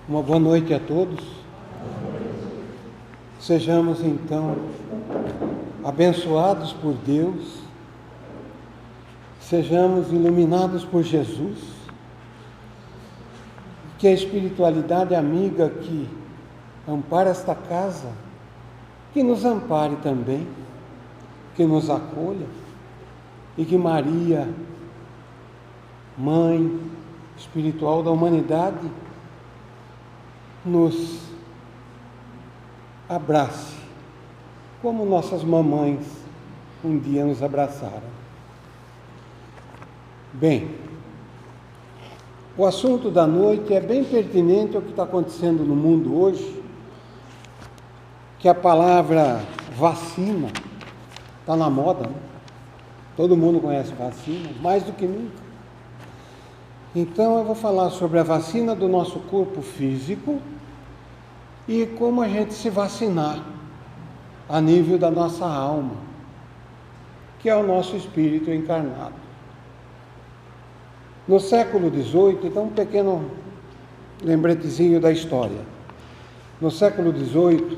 Uma boa noite a todos. Sejamos então abençoados por Deus, sejamos iluminados por Jesus, que a espiritualidade amiga que ampara esta casa, que nos ampare também, que nos acolha, e que Maria, Mãe espiritual da humanidade, nos abrace, como nossas mamães um dia nos abraçaram. Bem, o assunto da noite é bem pertinente ao que está acontecendo no mundo hoje, que a palavra vacina está na moda, né? Todo mundo conhece vacina, mais do que nunca. Então eu vou falar sobre a vacina do nosso corpo físico e como a gente se vacinar a nível da nossa alma, que é o nosso espírito encarnado. No século XVIII, então um pequeno lembretezinho da história. No século XVIII,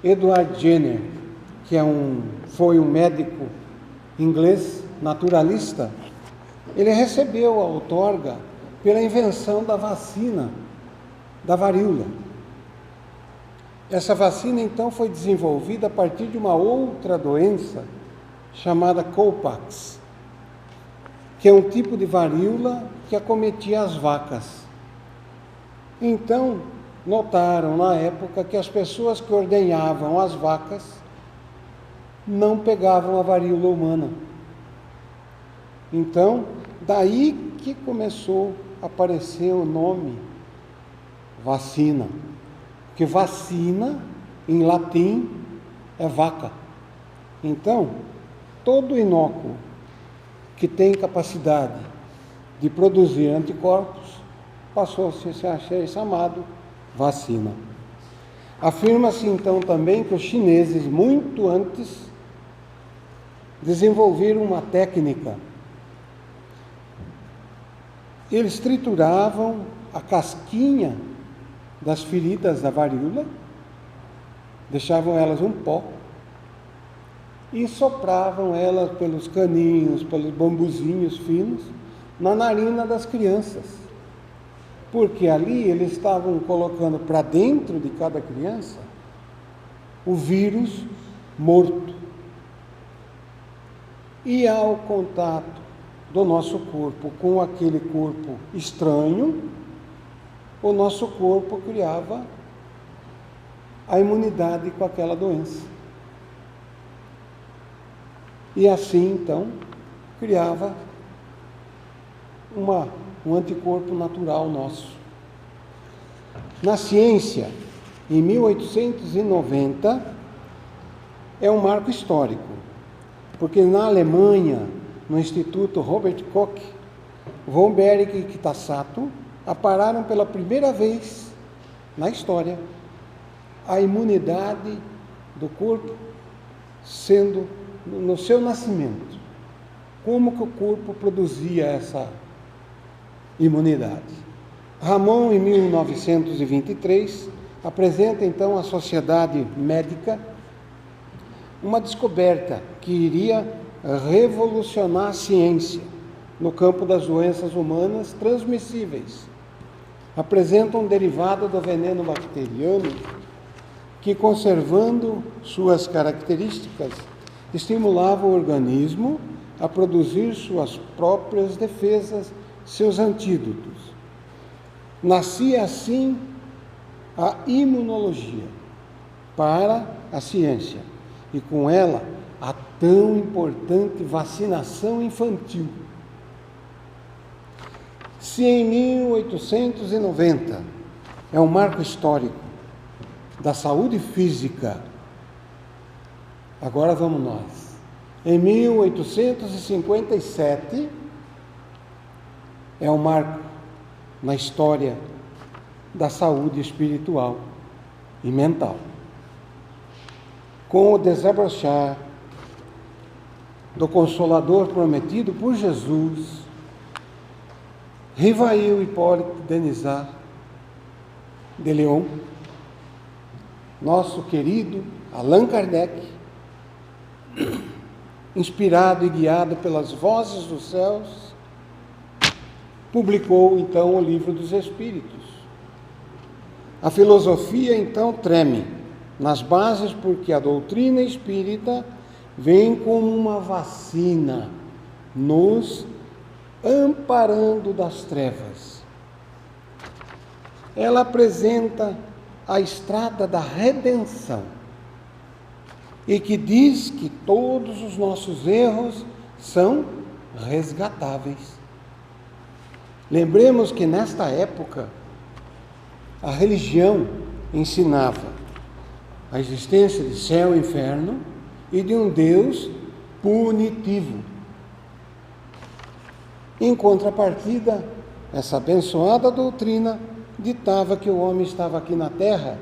Edward Jenner, que foi um médico inglês naturalista, ele recebeu a outorga pela invenção da vacina da varíola. Essa vacina então foi desenvolvida a partir de uma outra doença chamada Cowpox, que é um tipo de varíola que acometia as vacas. Então, notaram na época que as pessoas que ordenhavam as vacas não pegavam a varíola humana. Então, daí que começou a aparecer o nome vacina, porque vacina, em latim, é vaca. Então, todo inócuo que tem capacidade de produzir anticorpos passou a ser chamado vacina. Afirma-se então também que os chineses, muito antes, desenvolveram uma técnica. Eles trituravam a casquinha das feridas da varíola, deixavam elas um pó e sopravam elas pelos caninhos, pelos bambuzinhos finos, na narina das crianças. Porque ali eles estavam colocando para dentro de cada criança o vírus morto. E ao contato do nosso corpo com aquele corpo estranho, o nosso corpo criava a imunidade com aquela doença. E assim, então, criava um anticorpo natural nosso. Na ciência, em 1890, é um marco histórico, porque na Alemanha, no Instituto Robert Koch, von Behring e Kitasato apararam pela primeira vez na história a imunidade do corpo sendo no seu nascimento. Como que o corpo produzia essa imunidade? Ramon, em 1923, apresenta então à sociedade médica uma descoberta que iria revolucionar a ciência no campo das doenças humanas transmissíveis. Apresenta um derivado do veneno bacteriano que, conservando suas características, estimulava o organismo a produzir suas próprias defesas, seus antídotos. Nascia assim a imunologia para a ciência e com ela a tão importante vacinação infantil. Se em 1890 é um marco histórico da saúde física, agora vamos nós. Em 1857 é um marco na história da saúde espiritual e mental. Com o desabrochar do Consolador prometido por Jesus, Rivail Hipólito Denisard de Leon, nosso querido Allan Kardec, inspirado e guiado pelas vozes dos céus, publicou então o Livro dos Espíritos. A filosofia então treme nas bases porque a doutrina espírita vem como uma vacina, nos amparando das trevas. Ela apresenta a estrada da redenção e que diz que todos os nossos erros são resgatáveis. Lembremos que nesta época a religião ensinava a existência de céu e inferno e de um Deus punitivo. Em contrapartida, essa abençoada doutrina ditava que o homem estava aqui na Terra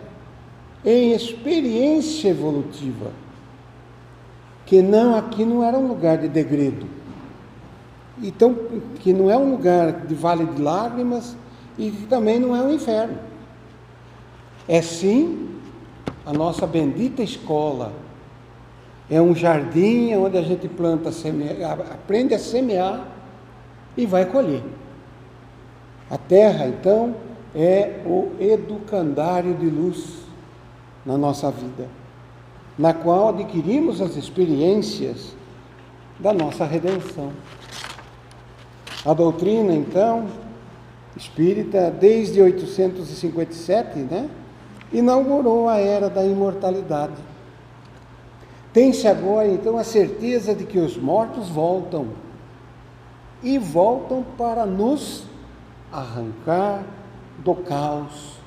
em experiência evolutiva, que aqui não era um lugar de degredo, então, que não é um lugar de vale de lágrimas e que também não é um inferno. É sim a nossa bendita escola, é um jardim onde a gente planta, aprende a semear e vai colher. A Terra, então, é o educandário de luz na nossa vida, na qual adquirimos as experiências da nossa redenção. A doutrina, então, espírita, desde 1857, inaugurou a era da imortalidade. Tem-se agora, então, a certeza de que os mortos voltam, e voltam para nos arrancar do caos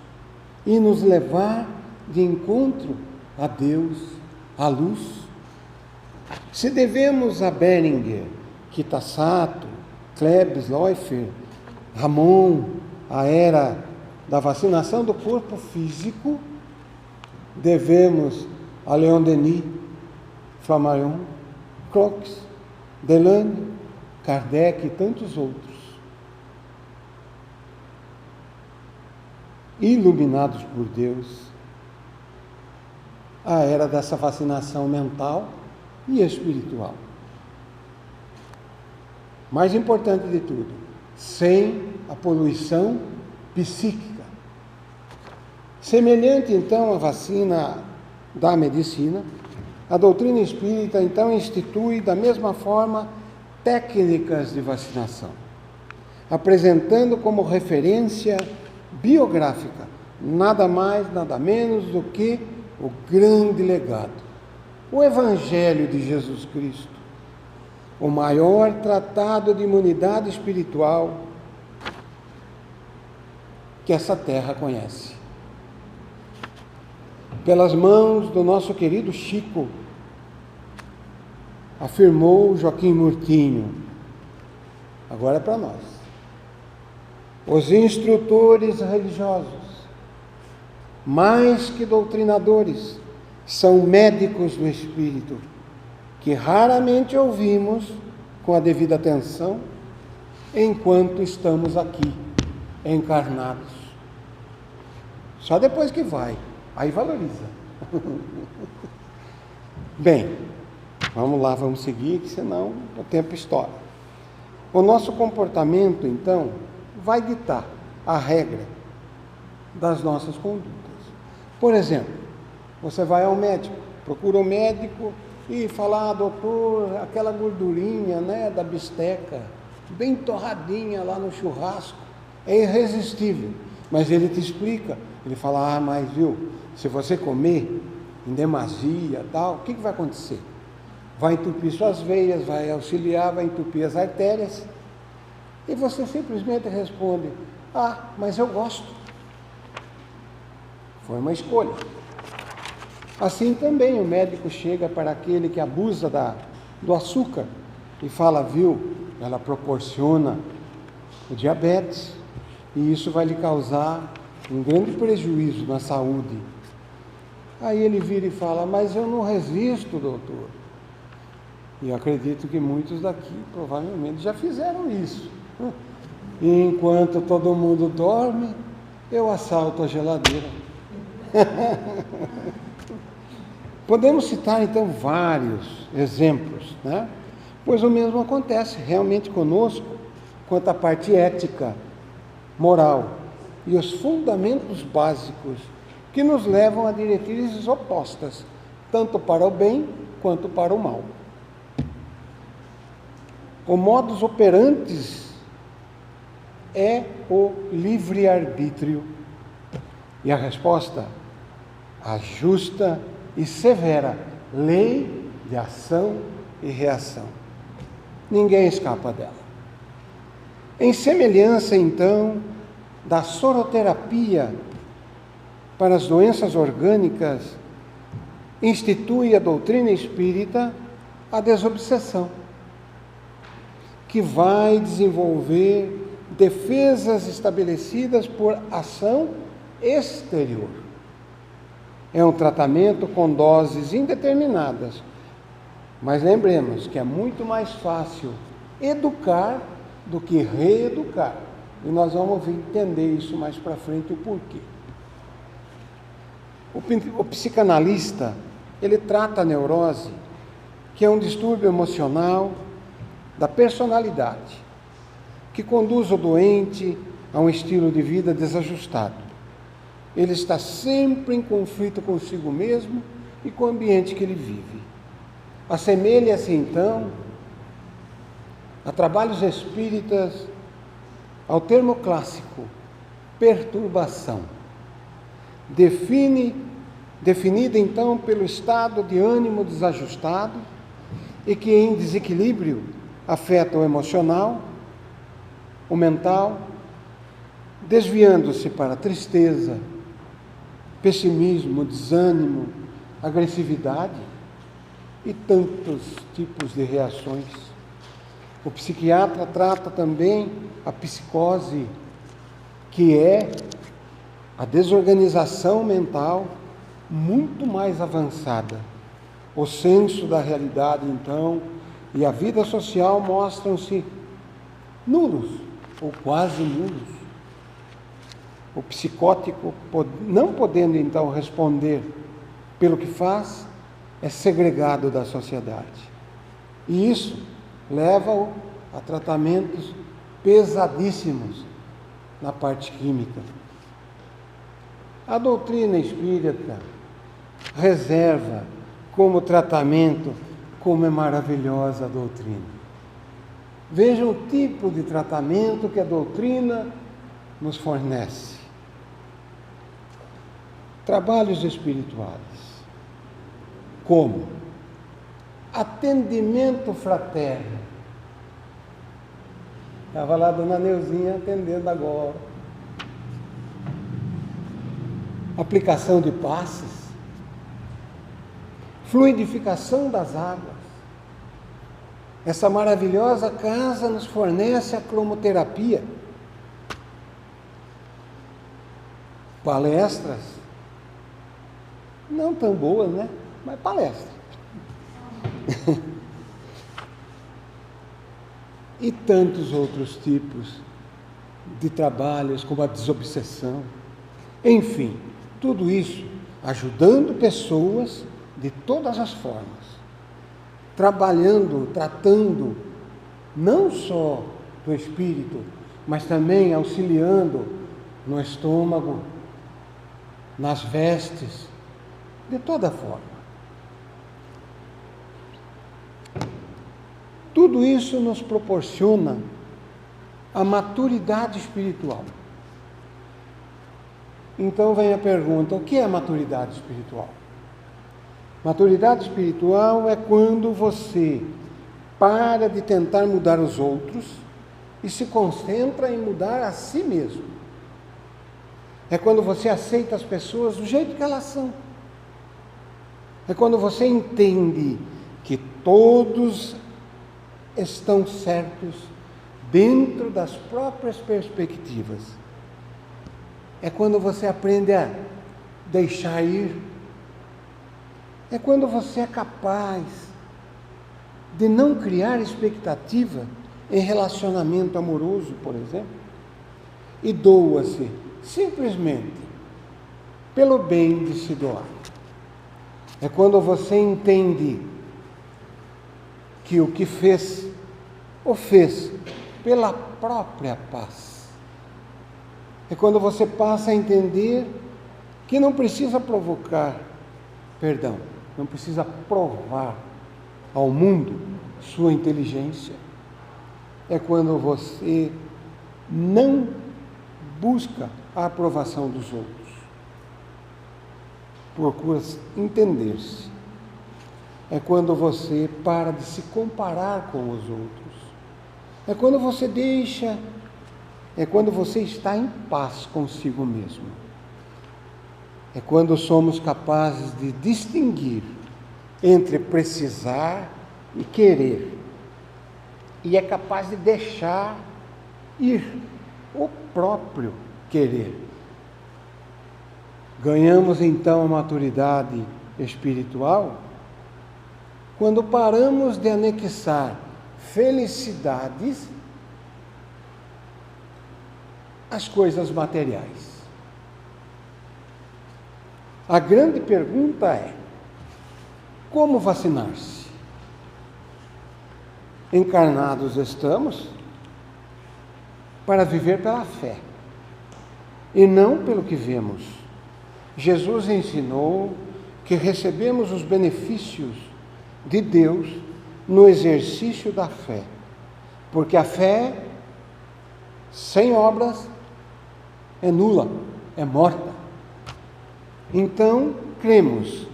e nos levar de encontro a Deus, à luz. Se devemos a Beringer, Kitasato, Klebs, Leufer, Ramon, a era da vacinação do corpo físico, devemos a Leon Denis, Flammarion, Croix, Delane, Kardec e tantos outros, iluminados por Deus, a era dessa vacinação mental e espiritual. Mais importante de tudo, sem a poluição psíquica. Semelhante, então, à vacina da medicina, a doutrina espírita, então, institui da mesma forma técnicas de vacinação, apresentando como referência biográfica nada mais, nada menos do que o grande legado, o Evangelho de Jesus Cristo, o maior tratado de imunidade espiritual que essa terra conhece. Pelas mãos do nosso querido Chico, afirmou Joaquim Murtinho, agora é para nós. Os instrutores religiosos, mais que doutrinadores, são médicos do espírito, que raramente ouvimos com a devida atenção enquanto estamos aqui, encarnados. Só depois que vai, aí valoriza. Bem, vamos lá, vamos seguir, que senão o tempo estoura. O nosso comportamento, então, vai ditar a regra das nossas condutas. Por exemplo, você vai ao médico, procura o médico e fala, doutor, aquela gordurinha, da bisteca, bem torradinha lá no churrasco, é irresistível. Mas ele te explica, ele fala, mas viu, se você comer em demasia, tal, o que vai acontecer? Vai entupir suas veias, vai auxiliar, vai entupir as artérias, e você simplesmente responde, mas eu gosto. Foi uma escolha. Assim também o médico chega para aquele que abusa do açúcar e fala, viu, ela proporciona o diabetes e isso vai lhe causar um grande prejuízo na saúde. Aí ele vira e fala, mas eu não resisto, doutor. E eu acredito que muitos daqui provavelmente já fizeram isso. E enquanto todo mundo dorme, eu assalto a geladeira. Podemos citar então vários exemplos, né? Pois o mesmo acontece realmente conosco quanto à parte ética, moral e os fundamentos básicos que nos levam a diretrizes opostas, tanto para o bem quanto para o mal. O modus operandi é o livre-arbítrio. E a resposta, a justa e severa lei de ação e reação. Ninguém escapa dela. Em semelhança, então, da soroterapia para as doenças orgânicas, institui a doutrina espírita a desobsessão, que vai desenvolver defesas estabelecidas por ação exterior. É um tratamento com doses indeterminadas, mas lembremos que é muito mais fácil educar do que reeducar. E nós vamos entender isso mais para frente, o porquê. O psicanalista, ele trata a neurose, que é um distúrbio emocional da personalidade, que conduz o doente a um estilo de vida desajustado. Ele está sempre em conflito consigo mesmo e com o ambiente que ele vive. Assemelha-se, então, a trabalhos espíritas ao termo clássico, perturbação. Definida, então, pelo estado de ânimo desajustado e que, em desequilíbrio, afeta o emocional, o mental, desviando-se para tristeza, pessimismo, desânimo, agressividade e tantos tipos de reações. O psiquiatra trata também a psicose, que é a desorganização mental muito mais avançada. O senso da realidade, então, e a vida social mostram-se nulos, ou quase nulos. O psicótico, não podendo então responder pelo que faz, é segregado da sociedade. E isso leva-o a tratamentos pesadíssimos na parte química. A doutrina espírita reserva como tratamento, como é maravilhosa a doutrina. Vejam o tipo de tratamento que a doutrina nos fornece. Trabalhos espirituais. Como? Atendimento fraterno. Estava lá a dona Neuzinha atendendo agora. Aplicação de passes. Fluidificação das águas. Essa maravilhosa casa nos fornece a cromoterapia. Palestras, não tão boas, né? Mas palestra. E tantos outros tipos de trabalhos, como a desobsessão. Enfim, tudo isso ajudando pessoas de todas as formas. Trabalhando, tratando, não só do espírito, mas também auxiliando no estômago, nas vestes, de toda forma. Tudo isso nos proporciona a maturidade espiritual. Então vem a pergunta: o que é maturidade espiritual? Maturidade espiritual é quando você para de tentar mudar os outros e se concentra em mudar a si mesmo. É quando você aceita as pessoas do jeito que elas são. É quando você entende que todos estão certos dentro das próprias perspectivas. É quando você aprende a deixar ir. É quando você é capaz de não criar expectativa em relacionamento amoroso, por exemplo. e doa-se simplesmente pelo bem de se doar. É quando você entende que o que fez, o fez pela própria paz. É quando você passa a entender que não precisa não precisa provar ao mundo sua inteligência. É quando você não busca a aprovação dos outros. Procura entender-se. É quando você para de se comparar com os outros. É quando você está em paz consigo mesmo. É quando somos capazes de distinguir entre precisar e querer. E é capaz de deixar ir o próprio querer. Ganhamos então a maturidade espiritual quando paramos de anexar felicidades às coisas materiais. A grande pergunta é: como vacinar-se? Encarnados estamos para viver pela fé e não pelo que vemos. Jesus ensinou que recebemos os benefícios de Deus no exercício da fé, porque a fé sem obras é nula, é morta. Então, cremos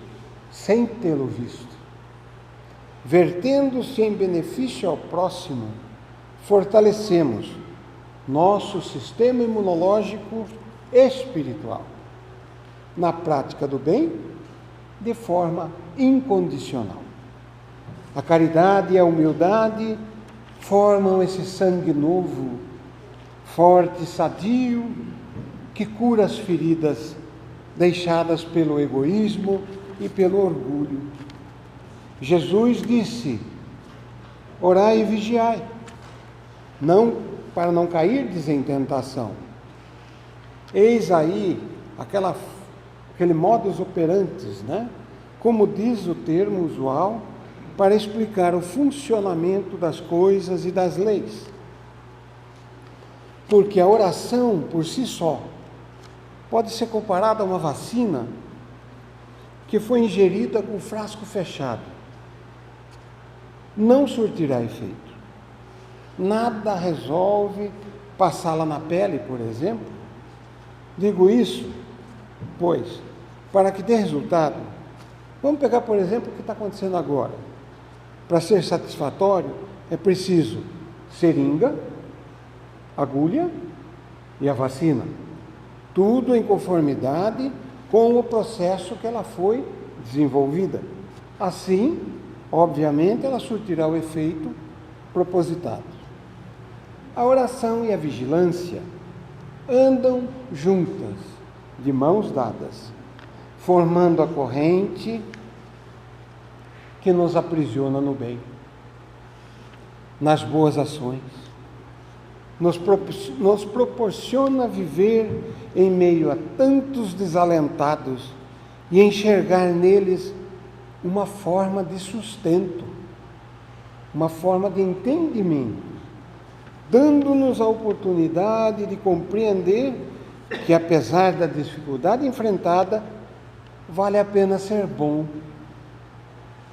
sem tê-lo visto. Vertendo-se em benefício ao próximo, fortalecemos nosso sistema imunológico espiritual. Na prática do bem, de forma incondicional. A caridade e a humildade formam esse sangue novo, forte, sadio, que cura as feridas deixadas pelo egoísmo e pelo orgulho. Jesus disse: orai e vigiai, para não cairdes em tentação. Eis aí aquele modus operandi, como diz o termo usual, para explicar o funcionamento das coisas e das leis. Porque a oração, por si só, pode ser comparada a uma vacina que foi ingerida com o frasco fechado. Não surtirá efeito. Nada resolve passá-la na pele, por exemplo. Digo isso, pois, para que dê resultado, vamos pegar, por exemplo, o que está acontecendo agora. Para ser satisfatório, é preciso seringa, agulha e a vacina. Tudo em conformidade com o processo que ela foi desenvolvida. Assim, obviamente, ela surtirá o efeito propositado. A oração e a vigilância andam juntas, de mãos dadas, formando a corrente que nos aprisiona no bem, nas boas ações, nos proporciona viver em meio a tantos desalentados e enxergar neles uma forma de sustento, uma forma de entendimento, dando-nos a oportunidade de compreender que, apesar da dificuldade enfrentada, vale a pena ser bom,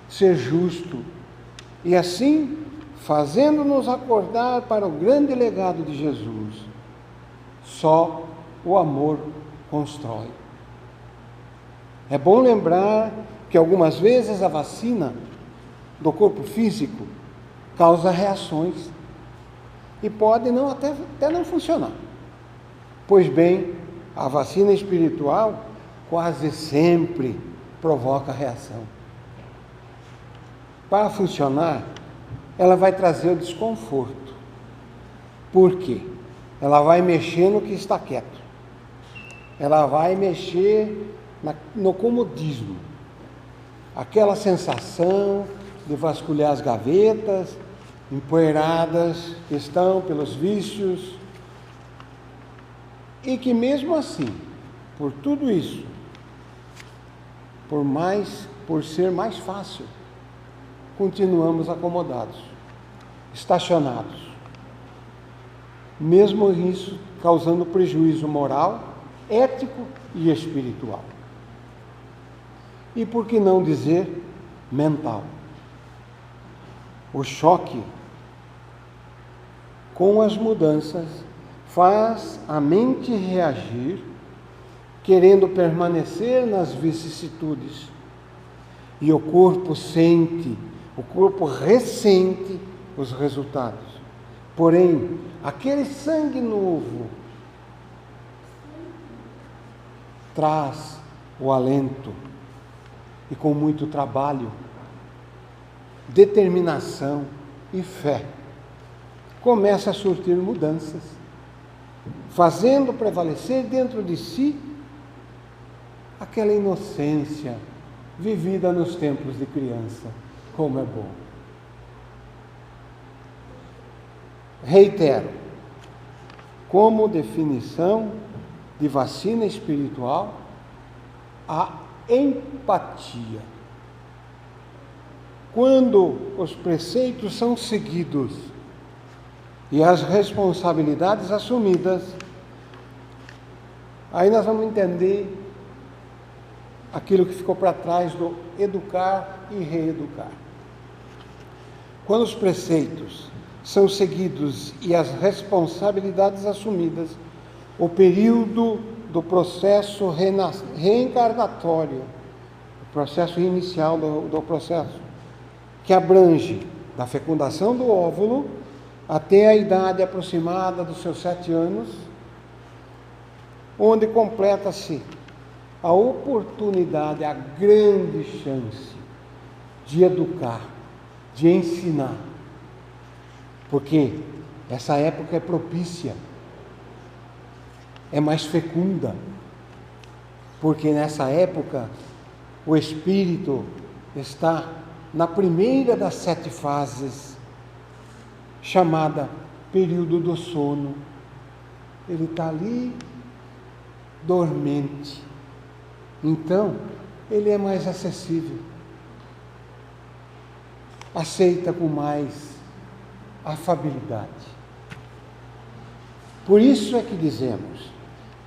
ser justo, e assim, fazendo-nos acordar para o grande legado de Jesus. Só o amor constrói. É bom lembrar que algumas vezes a vacina do corpo físico causa reações e pode até não funcionar. Pois bem, a vacina espiritual quase sempre provoca reação. Para funcionar, ela vai trazer o desconforto. Por quê? Ela vai mexer no que está quieto. Ela vai mexer no comodismo. Aquela sensação de vasculhar as gavetas empoeiradas que estão pelos vícios, E que mesmo assim, por tudo isso, por ser mais fácil, continuamos acomodados, estacionados. Mesmo isso causando prejuízo moral, ético e espiritual. E por que não dizer mental? O choque com as mudanças faz a mente reagir, querendo permanecer nas vicissitudes. E o corpo ressente os resultados. Porém, aquele sangue novo traz o alento e com muito trabalho, determinação e fé, começa a surtir mudanças, fazendo prevalecer dentro de si aquela inocência vivida nos tempos de criança. Como é bom! Reitero, como definição de vacina espiritual, a empatia. Quando os preceitos são seguidos e as responsabilidades assumidas, aí nós vamos entender aquilo que ficou para trás do educar e reeducar. Quando os preceitos são seguidos e as responsabilidades assumidas, o período do processo reencarnatório, o processo inicial do processo, que abrange da fecundação do óvulo até a idade aproximada dos seus 7 anos, onde completa-se a oportunidade, a grande chance de educar, de ensinar, porque essa época é propícia, é mais fecunda, porque nessa época o espírito está na primeira das 7 fases, chamada período do sono. Ele está ali dormente, então ele é mais acessível, aceita com mais afabilidade. Por isso é que dizemos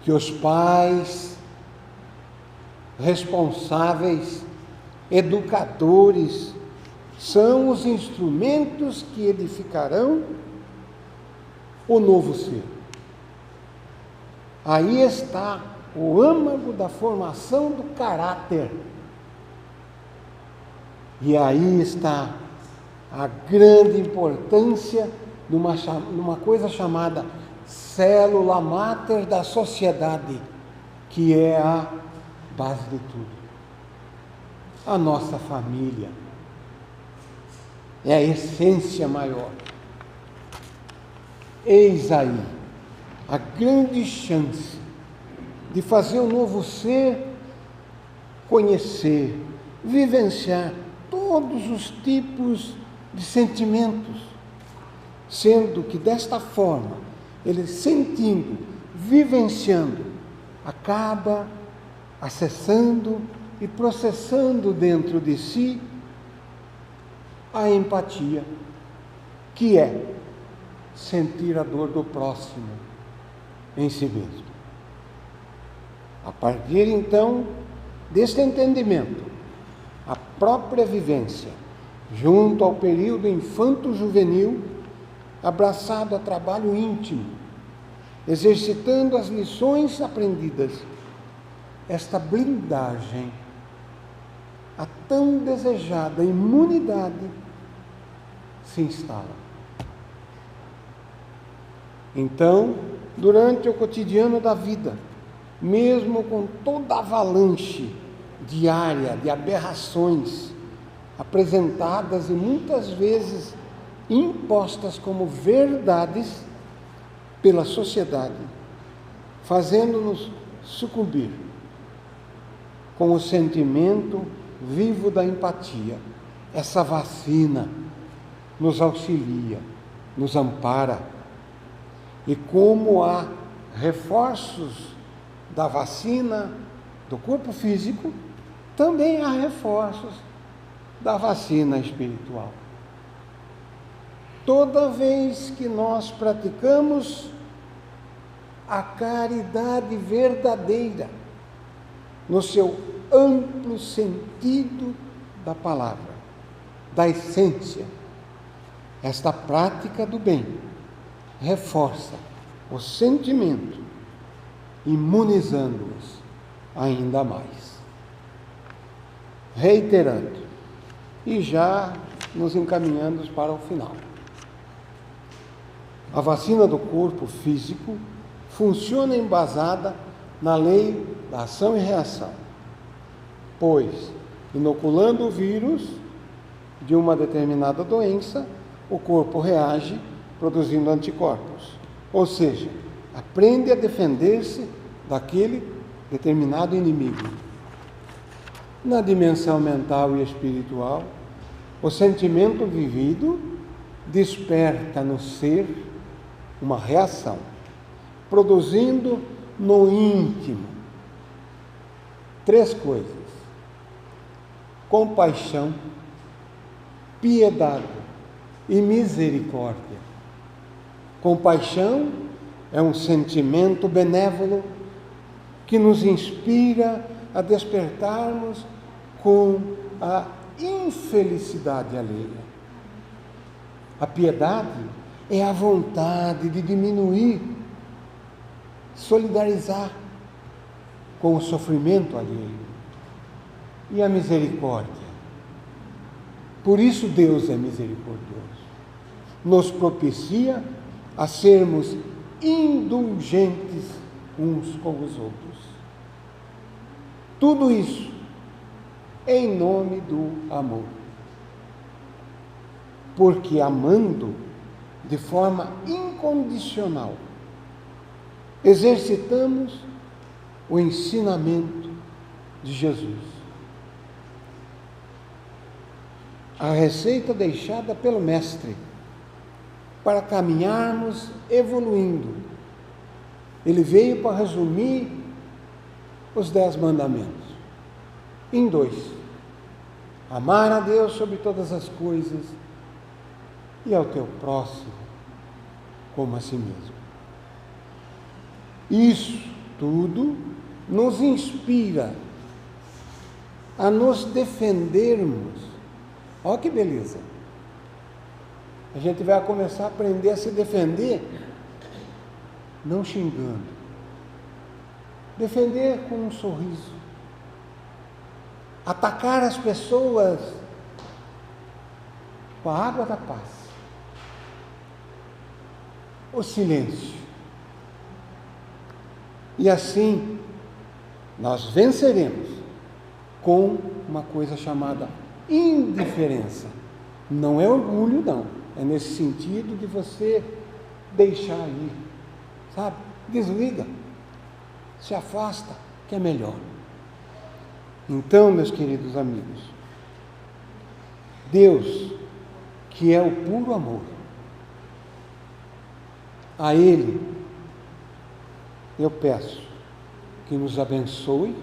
que os pais responsáveis, educadores, são os instrumentos que edificarão o novo ser. Aí está o âmago da formação do caráter. E aí está a grande importância de uma coisa chamada célula máter da sociedade, que é a base de tudo. A nossa família é a essência maior. Eis aí a grande chance de fazer o novo ser conhecer, vivenciar todos os tipos de sentimentos, sendo que desta forma, ele sentindo, vivenciando, acaba acessando e processando dentro de si a empatia, que é sentir a dor do próximo em si mesmo. A partir então deste entendimento, a própria vivência, junto ao período infanto-juvenil, abraçado a trabalho íntimo, exercitando as lições aprendidas, esta blindagem, a tão desejada imunidade, se instala. Então, durante o cotidiano da vida, mesmo com toda a avalanche diária de aberrações apresentadas e muitas vezes impostas como verdades pela sociedade, fazendo-nos sucumbir com o sentimento vivo da empatia. Essa vacina nos auxilia, nos ampara, e como a reforços da vacina do corpo físico, também há reforços da vacina espiritual. Toda vez que nós praticamos a caridade verdadeira, no seu amplo sentido da palavra, da essência, esta prática do bem reforça o sentimento, imunizando-nos ainda mais. Reiterando, e já nos encaminhando para o final. A vacina do corpo físico funciona embasada na lei da ação e reação, pois, inoculando o vírus de uma determinada doença, o corpo reage produzindo anticorpos, ou seja, aprende a defender-se daquele determinado inimigo. Na dimensão mental e espiritual, o sentimento vivido desperta no ser uma reação, produzindo no íntimo 3 coisas: compaixão, piedade e misericórdia. Compaixão é um sentimento benévolo que nos inspira a despertarmos com a infelicidade alheia. A piedade é a vontade de diminuir, solidarizar com o sofrimento alheio. E a misericórdia? Por isso Deus é misericordioso. Nos propicia a sermos indulgentes uns com os outros. Tudo isso em nome do amor. Porque amando de forma incondicional, exercitamos o ensinamento de Jesus. A receita deixada pelo Mestre para caminharmos evoluindo. Ele veio para resumir os 10 mandamentos em 2: amar a Deus sobre todas as coisas e ao teu próximo como a si mesmo. Isso tudo nos inspira a nos defendermos. Olha que beleza! A gente vai começar a aprender a se defender, não xingando. Defender com um sorriso. Atacar as pessoas com a água da paz. O silêncio. E assim, nós venceremos com uma coisa chamada indiferença. Não é orgulho, não. É nesse sentido de você deixar ir, sabe? Desliga, se afasta, que é melhor. Então, meus queridos amigos, Deus, que é o puro amor, a Ele eu peço que nos abençoe,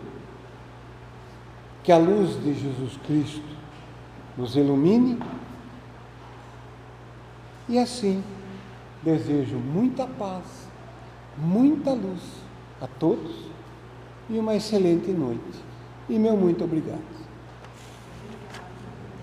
que a luz de Jesus Cristo nos ilumine, e assim desejo muita paz, muita luz a todos e uma excelente noite. E meu muito obrigado.